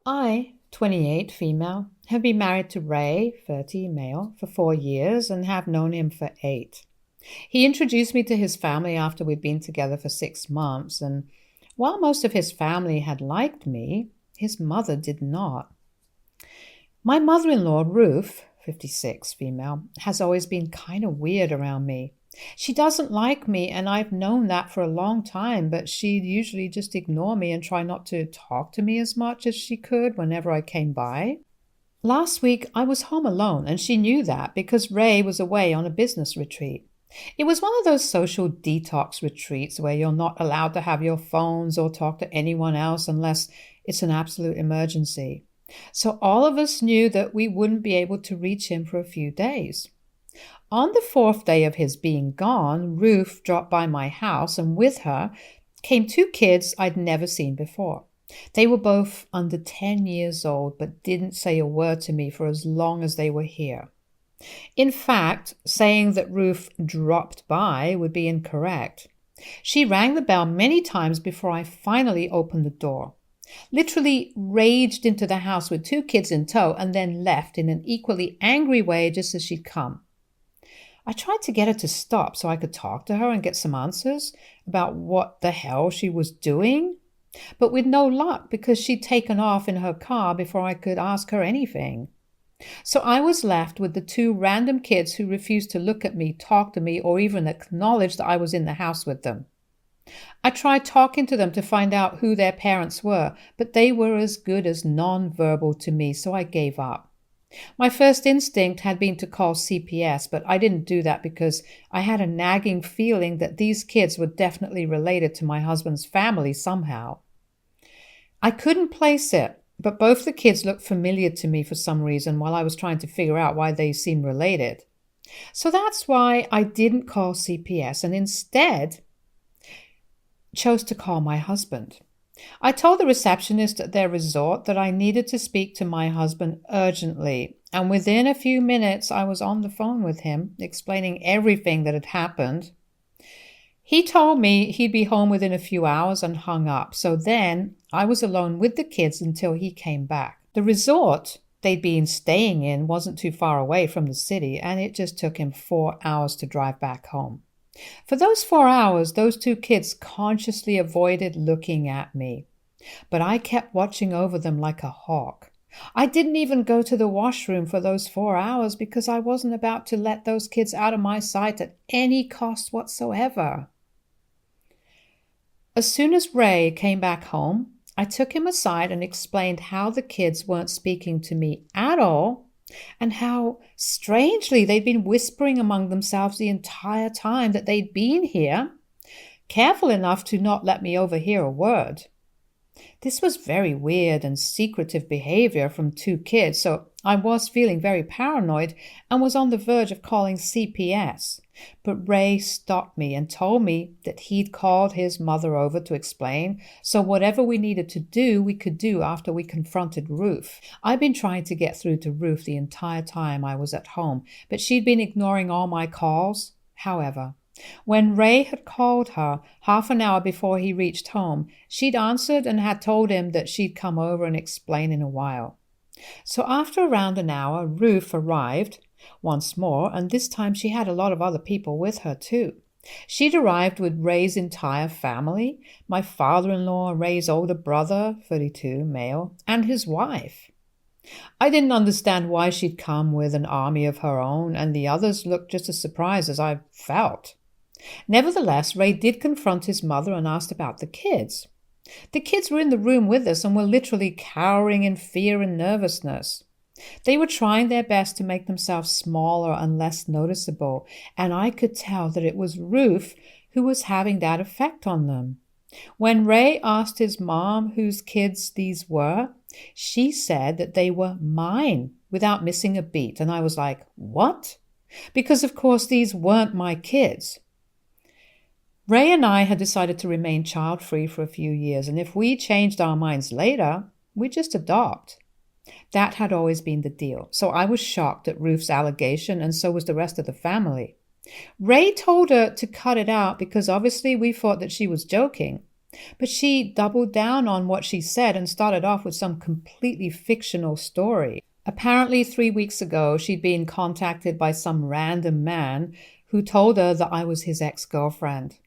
I, 28, female, have been married to Ray, 30, male, for 4 years and have known him for 8. He introduced me to his family after we'd been together for 6 months, and while most of his family had liked me, his mother did not. My mother-in-law, Ruth, 56, female, has always been kind of weird around me. She doesn't like me, and I've known that for a long time, but she'd usually just ignore me and try not to talk to me as much as she could whenever I came by. Last week, I was home alone, and she knew that because Ray was away on a business retreat. It was one of those social detox retreats where you're not allowed to have your phones or talk to anyone else unless it's an absolute emergency. So all of us knew that we wouldn't be able to reach him for a few days. On the 4th day of his being gone, Ruth dropped by my house, and with her came 2 kids I'd never seen before. They were both under 10 years old, but didn't say a word to me for as long as they were here. In fact, saying that Ruth dropped by would be incorrect. She rang the bell many times before I finally opened the door. Literally raged into the house with 2 kids in tow and then left in an equally angry way just as she'd come. I tried to get her to stop so I could talk to her and get some answers about what the hell she was doing, but with no luck because she'd taken off in her car before I could ask her anything. So I was left with the 2 random kids who refused to look at me, talk to me, or even acknowledge that I was in the house with them. I tried talking to them to find out who their parents were, but they were as good as non-verbal to me, so I gave up. My first instinct had been to call CPS, but I didn't do that because I had a nagging feeling that these kids were definitely related to my husband's family somehow. I couldn't place it, but both the kids looked familiar to me for some reason while I was trying to figure out why they seemed related. So that's why I didn't call CPS and instead chose to call my husband. I told the receptionist at their resort that I needed to speak to my husband urgently, and within a few minutes I was on the phone with him, explaining everything that had happened. He told me he'd be home within a few hours and hung up, so then I was alone with the kids until he came back. The resort they'd been staying in wasn't too far away from the city, and it just took him 4 hours to drive back home. For those 4 hours, those 2 kids consciously avoided looking at me, but I kept watching over them like a hawk. I didn't even go to the washroom for those 4 hours because I wasn't about to let those kids out of my sight at any cost whatsoever. As soon as Ray came back home, I took him aside and explained how the kids weren't speaking to me at all, and how, strangely, they'd been whispering among themselves the entire time that they'd been here, careful enough to not let me overhear a word. This was very weird and secretive behavior from 2 kids, so I was feeling very paranoid and was on the verge of calling CPS. But Ray stopped me and told me that he'd called his mother over to explain, so whatever we needed to do, we could do after we confronted Ruth. I'd been trying to get through to Ruth the entire time I was at home, but she'd been ignoring all my calls. However, when Ray had called her half an hour before he reached home, she'd answered and had told him that she'd come over and explain in a while. So after around an hour, Ruth arrived once more, and this time she had a lot of other people with her too. She'd arrived with Ray's entire family, my father-in-law, Ray's older brother, 32, male, and his wife. I didn't understand why she'd come with an army of her own, and the others looked just as surprised as I felt. Nevertheless, Ray did confront his mother and asked about the kids. The kids were in the room with us and were literally cowering in fear and nervousness. They were trying their best to make themselves smaller and less noticeable, and I could tell that it was Ruth who was having that effect on them. When Ray asked his mom whose kids these were, she said that they were mine without missing a beat, and I was like, what? Because of course these weren't my kids. Ray and I had decided to remain child-free for a few years, and if we changed our minds later, we'd just adopt. That had always been the deal, so I was shocked at Ruth's allegation, and so was the rest of the family. Ray told her to cut it out because obviously we thought that she was joking. But she doubled down on what she said and started off with some completely fictional story. Apparently, 3 weeks ago, she'd been contacted by some random man who told her that I was his ex-girlfriend.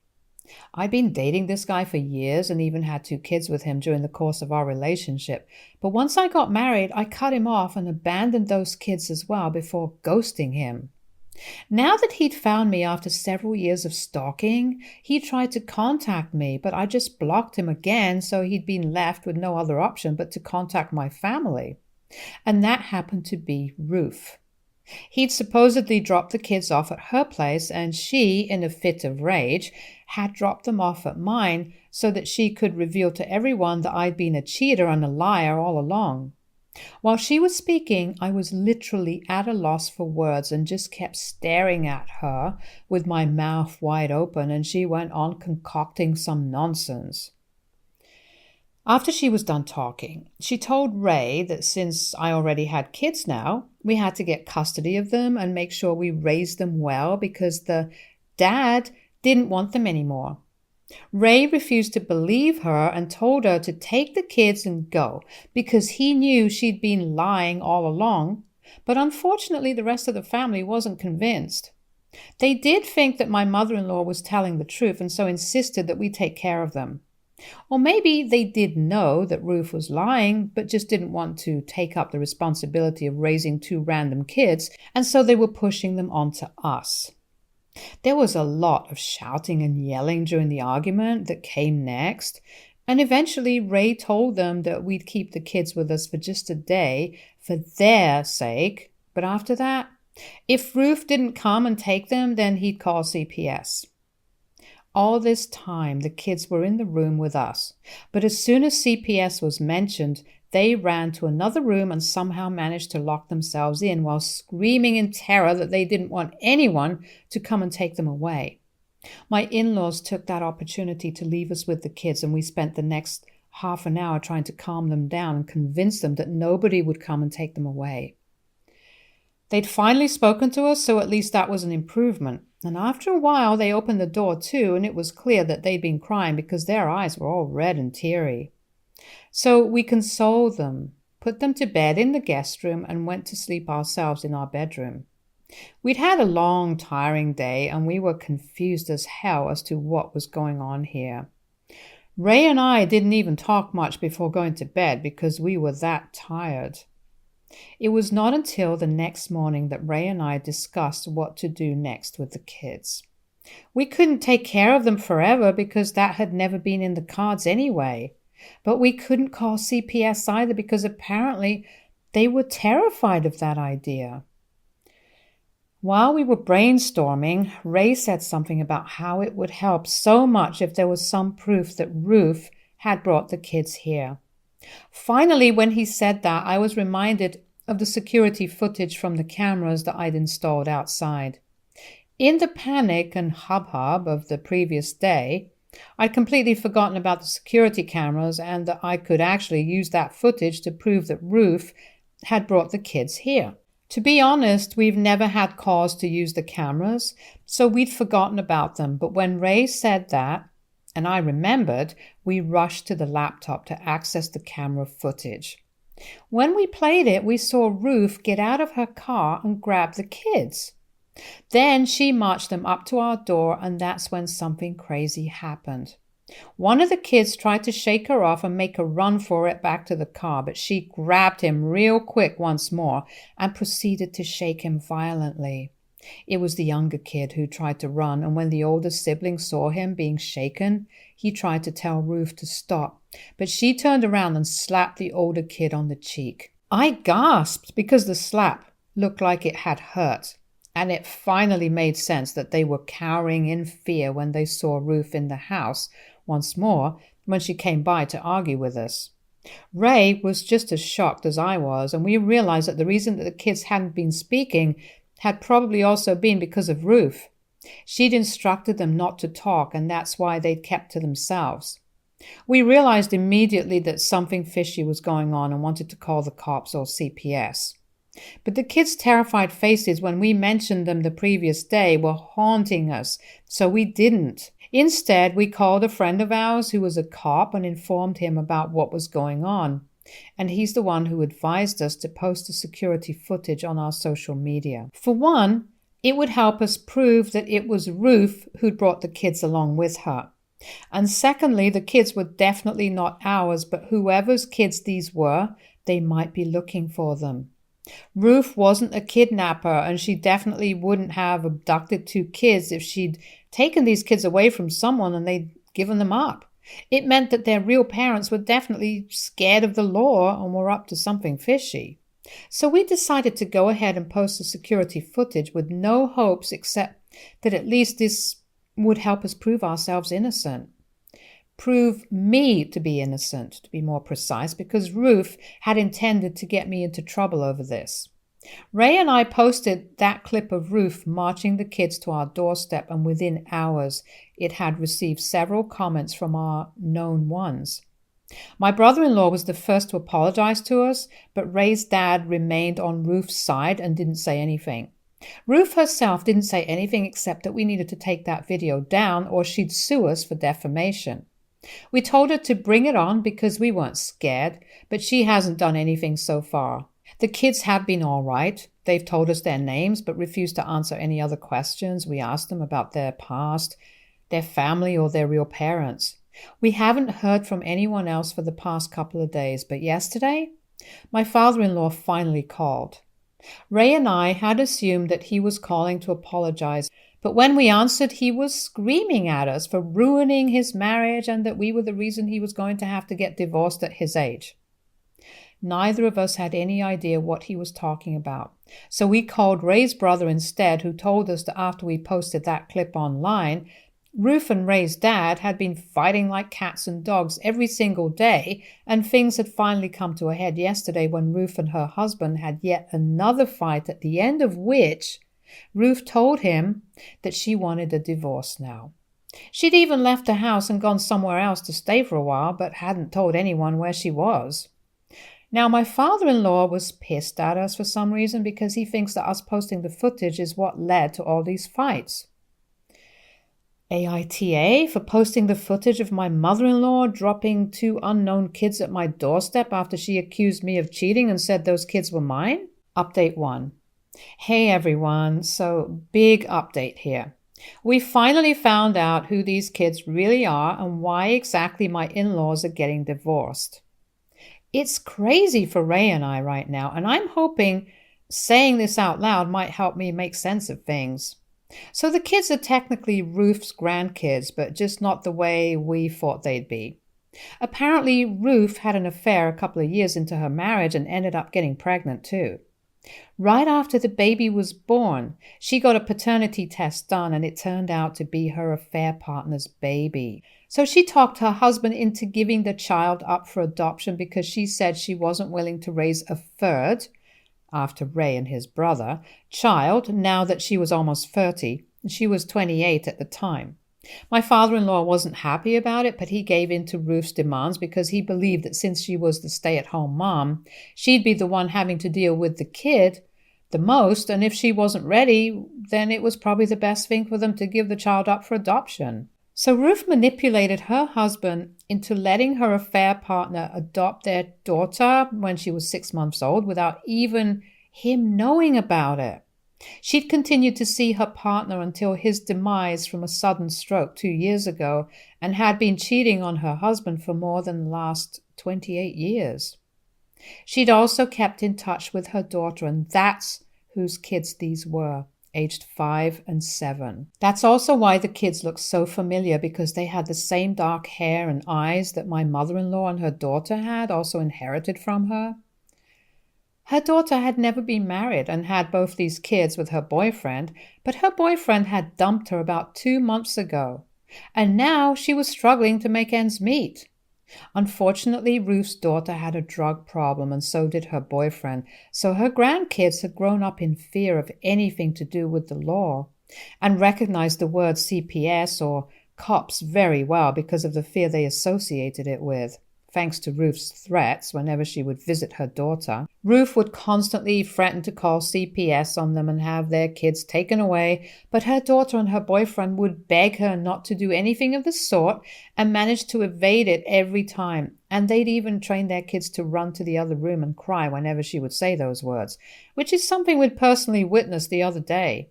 I'd been dating this guy for years and even had 2 kids with him during the course of our relationship. But once I got married, I cut him off and abandoned those kids as well before ghosting him. Now that he'd found me after several years of stalking, he tried to contact me, but I just blocked him again, so he'd been left with no other option but to contact my family. And that happened to be Ruth. He'd supposedly dropped the kids off at her place, and she, in a fit of rage, had dropped them off at mine so that she could reveal to everyone that I'd been a cheater and a liar all along. While she was speaking, I was literally at a loss for words and just kept staring at her with my mouth wide open, and she went on concocting some nonsense. After she was done talking, she told Ray that since I already had kids now, we had to get custody of them and make sure we raised them well because the dad didn't want them anymore. Ray refused to believe her and told her to take the kids and go because he knew she'd been lying all along, but unfortunately the rest of the family wasn't convinced. They did think that my mother-in-law was telling the truth and so insisted that we take care of them. Or maybe they did know that Ruth was lying, but just didn't want to take up the responsibility of raising 2 random kids, and so they were pushing them onto us. There was a lot of shouting and yelling during the argument that came next, and eventually Ray told them that we'd keep the kids with us for just a day for their sake, but after that, if Ruth didn't come and take them, then he'd call CPS. All this time, the kids were in the room with us, but as soon as CPS was mentioned, they ran to another room and somehow managed to lock themselves in while screaming in terror that they didn't want anyone to come and take them away. My in-laws took that opportunity to leave us with the kids, and we spent the next half an hour trying to calm them down and convince them that nobody would come and take them away. They'd finally spoken to us, so at least that was an improvement. And after a while, they opened the door too, and it was clear that they'd been crying because their eyes were all red and teary. So we consoled them, put them to bed in the guest room, and went to sleep ourselves in our bedroom. We'd had a long, tiring day, and we were confused as hell as to what was going on here. Ray and I didn't even talk much before going to bed because we were that tired. It was not until the next morning that Ray and I discussed what to do next with the kids. We couldn't take care of them forever because that had never been in the cards anyway. But we couldn't call CPS either because apparently they were terrified of that idea. While we were brainstorming, Ray said something about how it would help so much if there was some proof that Ruth had brought the kids here. Finally, when he said that, I was reminded of the security footage from the cameras that I'd installed outside. In the panic and hubbub of the previous day, I'd completely forgotten about the security cameras and that I could actually use that footage to prove that Ruth had brought the kids here. To be honest, we've never had cause to use the cameras, so we'd forgotten about them. But when Ray said that, and I remembered, we rushed to the laptop to access the camera footage. When we played it, we saw Ruth get out of her car and grab the kids. Then she marched them up to our door, and that's when something crazy happened. One of the kids tried to shake her off and make a run for it back to the car, but she grabbed him real quick once more and proceeded to shake him violently. It was the younger kid who tried to run, and when the older sibling saw him being shaken, he tried to tell Ruth to stop, but she turned around and slapped the older kid on the cheek. I gasped because the slap looked like it had hurt, and it finally made sense that they were cowering in fear when they saw Ruth in the house once more when she came by to argue with us. Ray was just as shocked as I was, and we realized that the reason that the kids hadn't been speaking had probably also been because of Ruth. She'd instructed them not to talk, and that's why they'd kept to themselves. We realized immediately that something fishy was going on and wanted to call the cops or CPS. But the kids' terrified faces when we mentioned them the previous day were haunting us, so we didn't. Instead, we called a friend of ours who was a cop and informed him about what was going on. And he's the one who advised us to post the security footage on our social media. For one, it would help us prove that it was Ruth who'd brought the kids along with her. And secondly, the kids were definitely not ours, but whoever's kids these were, they might be looking for them. Ruth wasn't a kidnapper, and she definitely wouldn't have abducted 2 kids if she'd taken these kids away from someone and they'd given them up. It meant that their real parents were definitely scared of the law and were up to something fishy. So we decided to go ahead and post the security footage with no hopes except that at least this would help us prove ourselves innocent. Prove me to be innocent, to be more precise, because Ruth had intended to get me into trouble over this. Ray and I posted that clip of Ruth marching the kids to our doorstep, and within hours it had received several comments from our known ones. My brother-in-law was the first to apologize to us, but Ray's dad remained on Ruth's side and didn't say anything. Ruth herself didn't say anything except that we needed to take that video down or she'd sue us for defamation. We told her to bring it on because we weren't scared, but she hasn't done anything so far. The kids have been all right. They've told us their names but refused to answer any other questions we asked them about their past, their family, or their real parents. We haven't heard from anyone else for the past couple of days, but yesterday, my father-in-law finally called. Ray and I had assumed that he was calling to apologize, but when we answered, he was screaming at us for ruining his marriage and that we were the reason he was going to have to get divorced at his age. Neither of us had any idea what he was talking about, so we called Ray's brother instead, who told us that after we posted that clip online, Ruth and Ray's dad had been fighting like cats and dogs every single day, and things had finally come to a head yesterday when Ruth and her husband had yet another fight, at the end of which Ruth told him that she wanted a divorce now. She'd even left the house and gone somewhere else to stay for a while, but hadn't told anyone where she was. Now, my father-in-law was pissed at us for some reason because he thinks that us posting the footage is what led to all these fights. AITA for posting the footage of my mother-in-law dropping 2 unknown kids at my doorstep after she accused me of cheating and said those kids were mine? Update 1. Hey everyone, so big update here. We finally found out who these kids really are and why exactly my in-laws are getting divorced. It's crazy for Ray and I right now, and I'm hoping saying this out loud might help me make sense of things. So the kids are technically Ruth's grandkids, but just not the way we thought they'd be. Apparently, Ruth had an affair a couple of years into her marriage and ended up getting pregnant too. Right after the baby was born, she got a paternity test done and it turned out to be her affair partner's baby. So she talked her husband into giving the child up for adoption because she said she wasn't willing to raise a third, after Ray and his brother, child now that she was almost 30. She was 28 at the time. My father-in-law wasn't happy about it, but he gave in to Ruth's demands because he believed that since she was the stay-at-home mom, she'd be the one having to deal with the kid the most, and if she wasn't ready, then it was probably the best thing for them to give the child up for adoption. So Ruth manipulated her husband into letting her affair partner adopt their daughter when she was 6 months old without even him knowing about it. She'd continued to see her partner until his demise from a sudden stroke 2 years ago and had been cheating on her husband for more than the last 28 years. She'd also kept in touch with her daughter, and that's whose kids these were, aged 5 and 7. That's also why the kids looked so familiar, because they had the same dark hair and eyes that my mother-in-law and her daughter had also inherited from her. Her daughter had never been married and had both these kids with her boyfriend, but her boyfriend had dumped her about 2 months ago, and now she was struggling to make ends meet. Unfortunately, Ruth's daughter had a drug problem, and so did her boyfriend, so her grandkids had grown up in fear of anything to do with the law and recognized the word CPS or cops very well because of the fear they associated it with. thanks to Ruth's threats whenever she would visit her daughter. Ruth would constantly threaten to call CPS on them and have their kids taken away, but her daughter and her boyfriend would beg her not to do anything of the sort and managed to evade it every time. And they'd even train their kids to run to the other room and cry whenever she would say those words, which is something we'd personally witnessed the other day.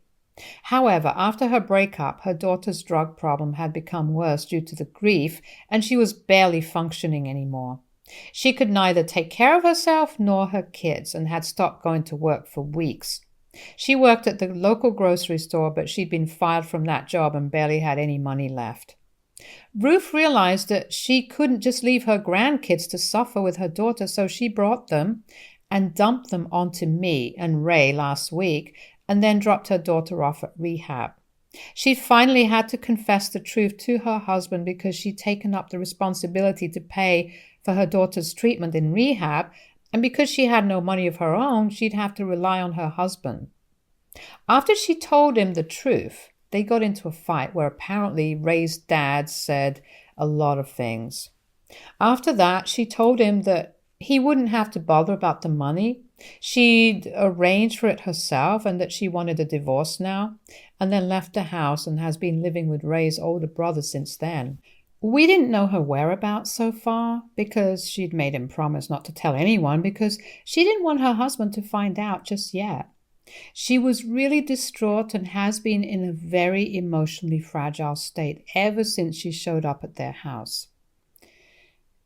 However, after her breakup, her daughter's drug problem had become worse due to the grief, and she was barely functioning anymore. She could neither take care of herself nor her kids and had stopped going to work for weeks. She worked at the local grocery store, but she'd been fired from that job and barely had any money left. Ruth realized that she couldn't just leave her grandkids to suffer with her daughter, so she brought them and dumped them onto me and Ray last week, and then dropped her daughter off at rehab. She finally had to confess the truth to her husband because she'd taken up the responsibility to pay for her daughter's treatment in rehab, and because she had no money of her own, she'd have to rely on her husband. After she told him the truth, they got into a fight where apparently Ray's dad said a lot of things. After that, she told him that he wouldn't have to bother about the money. She'd arranged for it herself and that she wanted a divorce now, and then left the house and has been living with Ray's older brother since then. We didn't know her whereabouts so far because she'd made him promise not to tell anyone because she didn't want her husband to find out just yet. She was really distraught and has been in a very emotionally fragile state ever since she showed up at their house.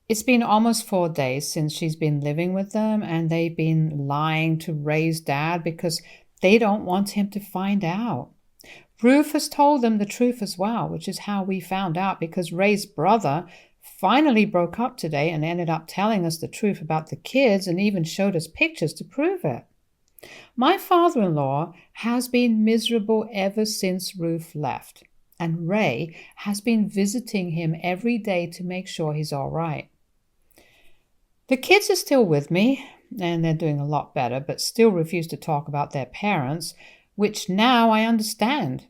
It's been almost 4 days since she's been living with them, and they've been lying to Ray's dad because they don't want him to find out. Ruth has told them the truth as well, which is how we found out because Ray's brother finally broke up today and ended up telling us the truth about the kids and even showed us pictures to prove it. My father-in-law has been miserable ever since Ruth left, and Ray has been visiting him every day to make sure he's all right. The kids are still with me, and they're doing a lot better, but still refuse to talk about their parents, which now I understand.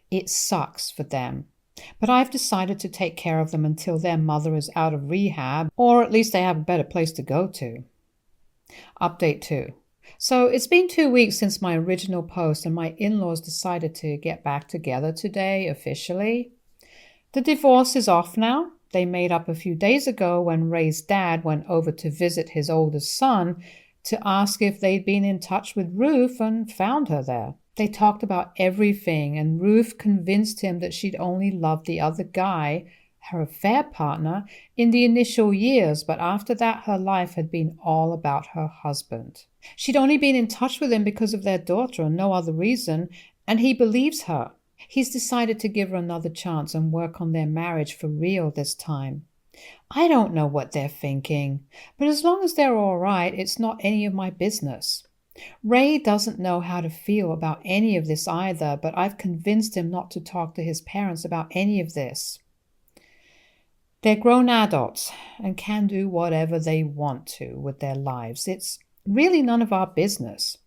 It sucks for them, but I've decided to take care of them until their mother is out of rehab, or at least they have a better place to go to. Update 2. So it's been 2 weeks since my original post, and my in-laws decided to get back together today officially. The divorce is off now. They made up a few days ago when Ray's dad went over to visit his oldest son to ask if they'd been in touch with Ruth and found her there. They talked about everything, and Ruth convinced him that she'd only loved the other guy, her affair partner, in the initial years, but after that her life had been all about her husband. She'd only been in touch with him because of their daughter and no other reason, and he believes her. He's decided to give her another chance and work on their marriage for real this time. I don't know what they're thinking, but as long as they're all right, it's not any of my business. Ray doesn't know how to feel about any of this either, but I've convinced him not to talk to his parents about any of this. They're grown adults and can do whatever they want to with their lives. It's really none of our business.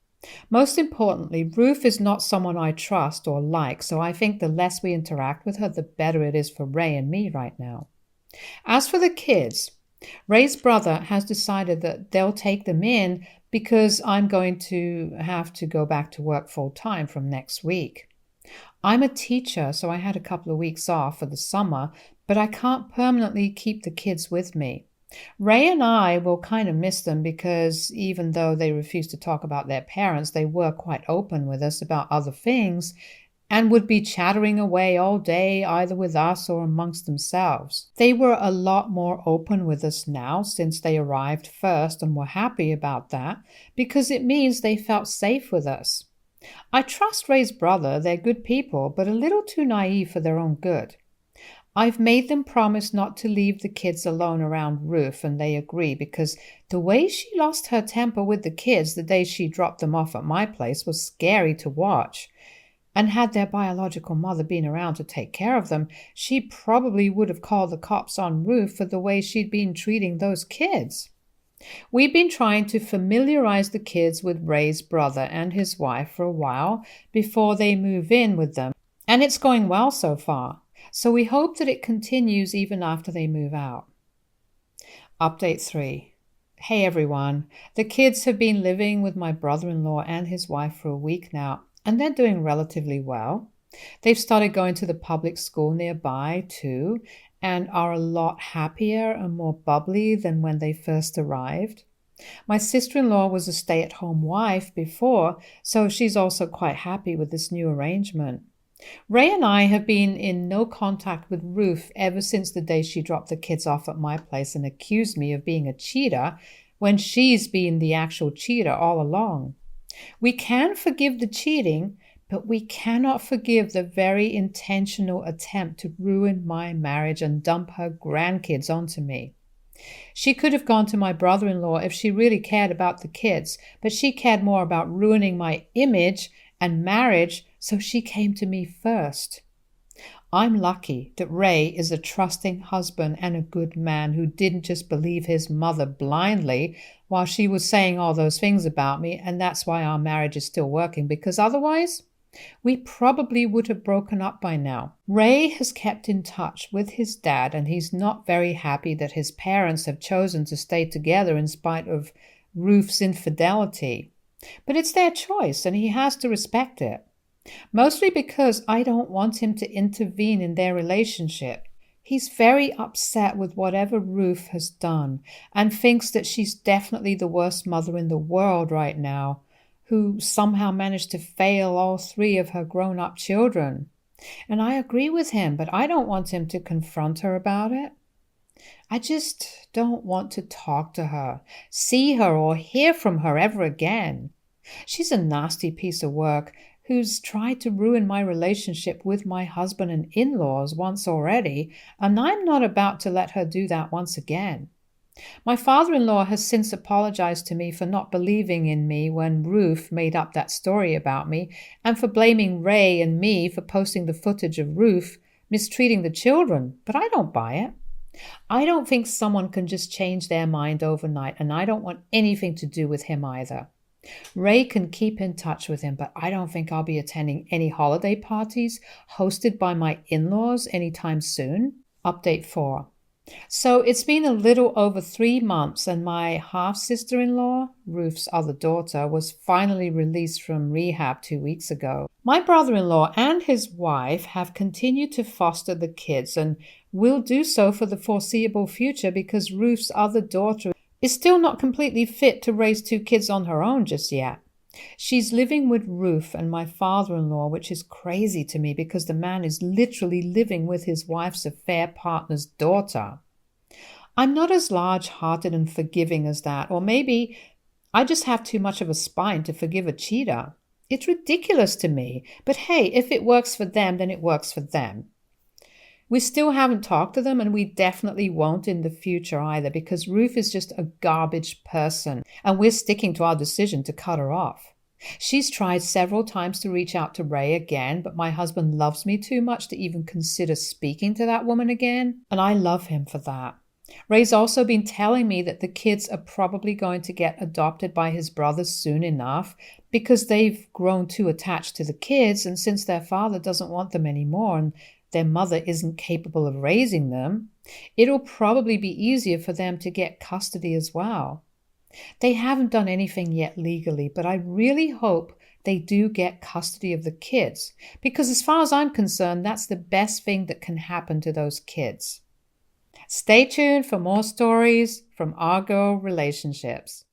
Most importantly, Ruth is not someone I trust or like, so I think the less we interact with her, the better it is for Ray and me right now. As for the kids, Ray's brother has decided that they'll take them in because I'm going to have to go back to work full-time from next week. I'm a teacher, so I had a couple of weeks off for the summer, but I can't permanently keep the kids with me. Ray and I will kind of miss them because even though they refuse to talk about their parents, they were quite open with us about other things and would be chattering away all day either with us or amongst themselves. They were a lot more open with us now since they arrived first and were happy about that because it means they felt safe with us. I trust Ray's brother, they're good people, but a little too naive for their own good. I've made them promise not to leave the kids alone around Ruth, and they agree because the way she lost her temper with the kids the day she dropped them off at my place was scary to watch. And had their biological mother been around to take care of them, she probably would have called the cops on Ruth for the way she'd been treating those kids. We've been trying to familiarize the kids with Ray's brother and his wife for a while before they move in with them, and it's going well so far. So we hope that it continues even after they move out. Update 3. Hey everyone. The kids have been living with my brother-in-law and his wife for a week now, and they're doing relatively well. They've started going to the public school nearby too, and are a lot happier and more bubbly than when they first arrived. My sister-in-law was a stay-at-home wife before, so she's also quite happy with this new arrangement. Ray and I have been in no contact with Ruth ever since the day she dropped the kids off at my place and accused me of being a cheater when she's been the actual cheater all along. We can forgive the cheating, but we cannot forgive the very intentional attempt to ruin my marriage and dump her grandkids onto me. She could have gone to my brother-in-law if she really cared about the kids, but she cared more about ruining my image and marriage, so she came to me first. I'm lucky that Ray is a trusting husband and a good man who didn't just believe his mother blindly while she was saying all those things about me, and that's why our marriage is still working, because otherwise we probably would have broken up by now. Ray has kept in touch with his dad, and he's not very happy that his parents have chosen to stay together in spite of Ruth's infidelity. But it's their choice, and he has to respect it. Mostly because I don't want him to intervene in their relationship. He's very upset with whatever Ruth has done and thinks that she's definitely the worst mother in the world right now, who somehow managed to fail all 3 of her grown-up children. And I agree with him, but I don't want him to confront her about it. I just don't want to talk to her, see her, or hear from her ever again. She's a nasty piece of work who's tried to ruin my relationship with my husband and in-laws once already, and I'm not about to let her do that once again. My father-in-law has since apologized to me for not believing in me when Ruth made up that story about me, and for blaming Ray and me for posting the footage of Ruth mistreating the children, but I don't buy it. I don't think someone can just change their mind overnight, and I don't want anything to do with him either. Ray can keep in touch with him, but I don't think I'll be attending any holiday parties hosted by my in-laws anytime soon. Update 4. So it's been a little over 3 months, and my half-sister-in-law, Ruth's other daughter, was finally released from rehab 2 weeks ago. My brother-in-law and his wife have continued to foster the kids and will do so for the foreseeable future because Ruth's other daughter is still not completely fit to raise 2 kids on her own just yet. She's living with Ruth and my father-in-law, which is crazy to me because the man is literally living with his wife's affair partner's daughter. I'm not as large-hearted and forgiving as that, or maybe I just have too much of a spine to forgive a cheater. It's ridiculous to me, but hey, if it works for them, then it works for them. We still haven't talked to them, and we definitely won't in the future either, because Ruth is just a garbage person, and we're sticking to our decision to cut her off. She's tried several times to reach out to Ray again, but my husband loves me too much to even consider speaking to that woman again, and I love him for that. Ray's also been telling me that the kids are probably going to get adopted by his brothers soon enough because they've grown too attached to the kids, and since their father doesn't want them anymore and their mother isn't capable of raising them, it'll probably be easier for them to get custody as well. They haven't done anything yet legally, but I really hope they do get custody of the kids, because as far as I'm concerned, that's the best thing that can happen to those kids. Stay tuned for more stories from our girl relationships.